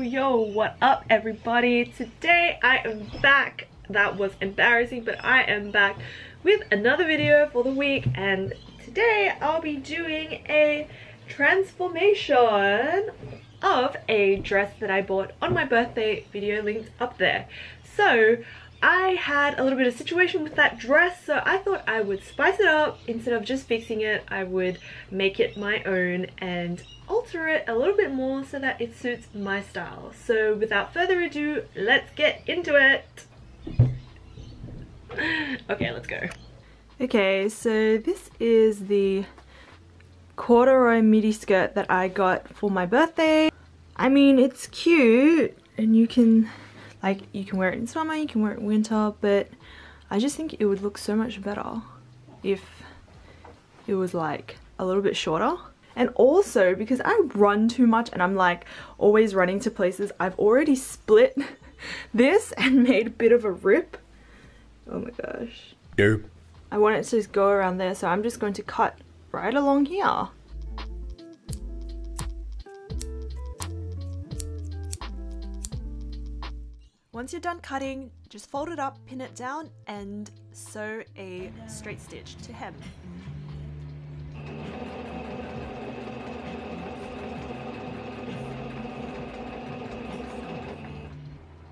Yo, what up everybody? Today I am back. That was embarrassing, but I am back with another video for the week, and today I'll be doing a transformation of a dress that I bought on my birthday, video linked up there. So I had a little bit of situation with that dress, so I thought I would spice it up. Instead of just fixing it, I would make it my own and alter it a little bit more so that it suits my style. So without further ado, let's get into it. Okay, let's go. Okay, so this is the corduroy midi skirt that I got for my birthday. I mean, it's cute and you can wear it in summer, you can wear it in winter, but I just think it would look so much better if it was like a little bit shorter. And also because I run too much and I'm like always running to places, I've already split this and made a bit of a rip. Oh my gosh. Yep. I want it to just go around there, so I'm just going to cut right along here. Once you're done cutting, just fold it up, pin it down, and sew a straight stitch to hem.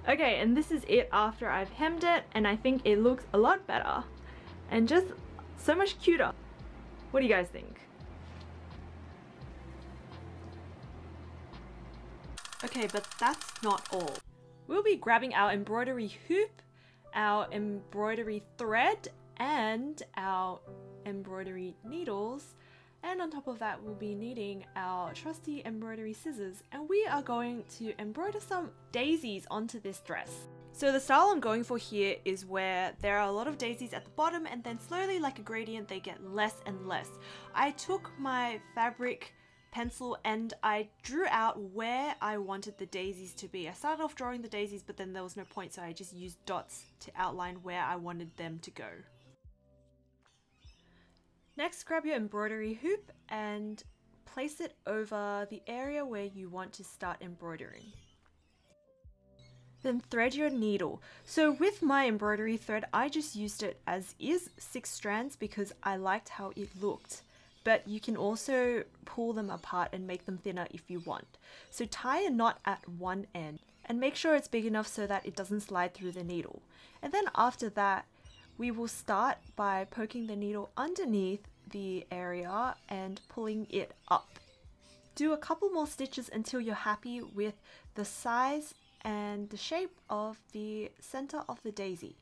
Okay, and this is it after I've hemmed it, and I think it looks a lot better and just so much cuter. What do you guys think? Okay, but that's not all. We'll be grabbing our embroidery hoop, our embroidery thread, and our embroidery needles. And on top of that, we'll be needing our trusty embroidery scissors, and we are going to embroider some daisies onto this dress. So the style I'm going for here is where there are a lot of daisies at the bottom, and then slowly, like a gradient, they get less and less. I took my fabric pencil and I drew out where I wanted the daisies to be. I started off drawing the daisies, but then there was no point, so I just used dots to outline where I wanted them to go. Next, grab your embroidery hoop and place it over the area where you want to start embroidering. Then thread your needle. So with my embroidery thread, I just used it as is, 6 strands, because I liked how it looked. But you can also pull them apart and make them thinner if you want. So tie a knot at one end and make sure it's big enough so that it doesn't slide through the needle. And then after that, we will start by poking the needle underneath the area and pulling it up. Do a couple more stitches until you're happy with the size and the shape of the center of the daisy.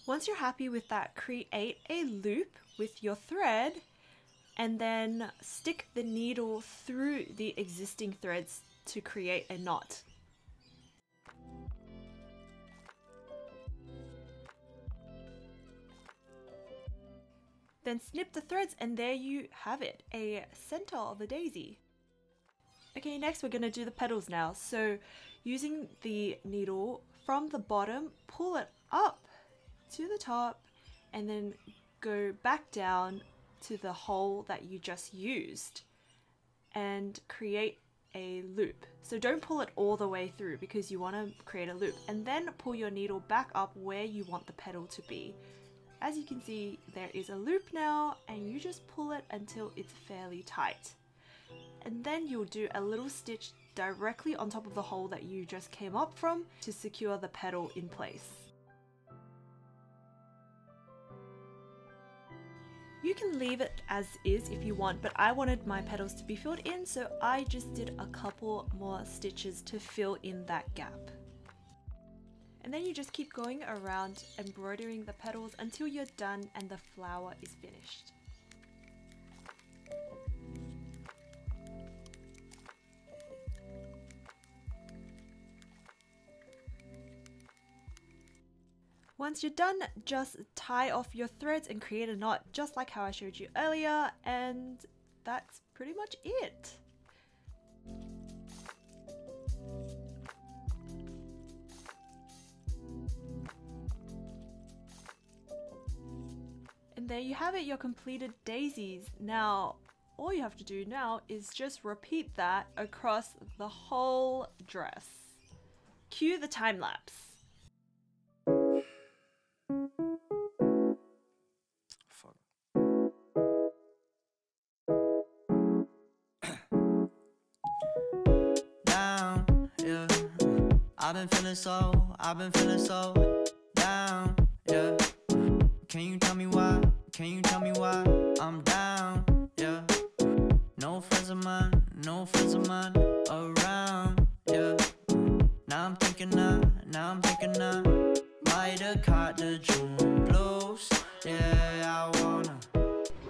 Once you're happy with that, create a loop with your thread and then stick the needle through the existing threads to create a knot. Then snip the threads, and there you have it, a center of a daisy. Okay, next we're going to do the petals now. So using the needle from the bottom, pull it up to the top and then go back down to the hole that you just used and create a loop. So don't pull it all the way through because you want to create a loop, and then pull your needle back up where you want the petal to be. As you can see, there is a loop now, and you just pull it until it's fairly tight. And then you'll do a little stitch directly on top of the hole that you just came up from to secure the petal in place. You can leave it as is if you want, but I wanted my petals to be filled in, so I just did a couple more stitches to fill in that gap. And then you just keep going around embroidering the petals until you're done and the flower is finished. Once you're done, just tie off your threads and create a knot just like how I showed you earlier, and that's pretty much it. And there you have it, your completed daisies. Now, all you have to do now is just repeat that across the whole dress. Cue the time lapse. Fuck. Down, yeah. I've been feeling so down, yeah. Can you tell me why? Can you tell me why I'm down, yeah? No friends of mine around, yeah. Now I'm thinking might have caught the June blues, yeah. I wanna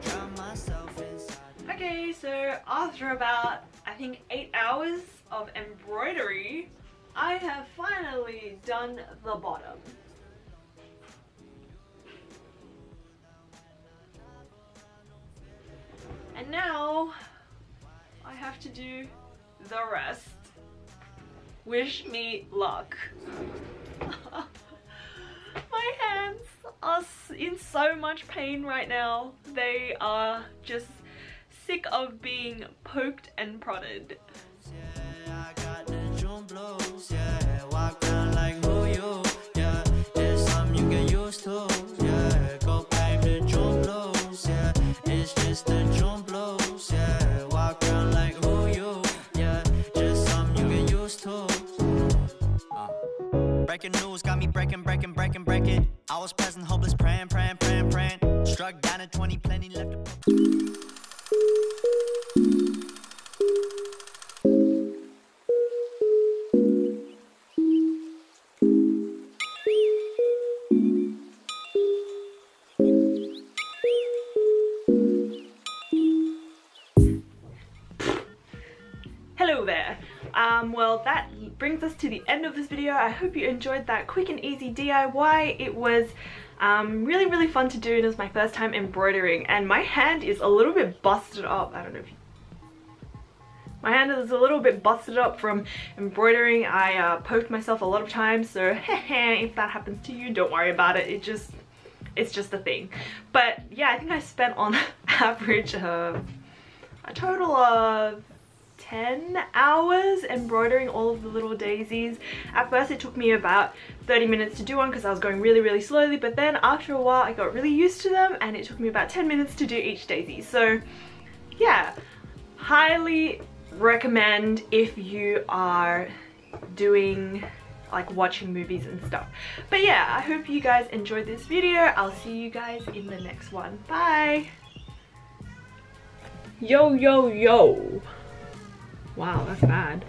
drown myself inside. Okay, so after about, I think 8 hours of embroidery, I have finally done the bottom. And now I have to do the rest. Wish me luck. My hands are in so much pain right now. They are just sick of being poked and prodded. Yeah, I got the June blues, yeah. Walk around like who you, yeah. It's something you get used to, yeah. Go back to June blues, yeah. It's just the June blues, yeah. Walk around like who you, yeah. Just something you get used to. Breaking news got me breaking. I was present, hopeless, praying. Struck down at 20, plenty left. Hello there. Well, that brings us to the end of this video. I hope you enjoyed that quick and easy DIY. It was really fun to do. It was my first time embroidering, and my hand is a little bit busted up. I don't know if you... My hand is a little bit busted up from embroidering. I poked myself a lot of times, so if that happens to you, don't worry about it. It's just a thing. But yeah, I think I spent on average a total of 10 hours embroidering all of the little daisies. At first it took me about 30 minutes to do one because I was going really slowly, but then after a while I got really used to them and it took me about 10 minutes to do each daisy. So yeah, highly recommend if you are doing like watching movies and stuff. But yeah, I hope you guys enjoyed this video. I'll see you guys in the next one. Bye. Yo. Wow, that's bad.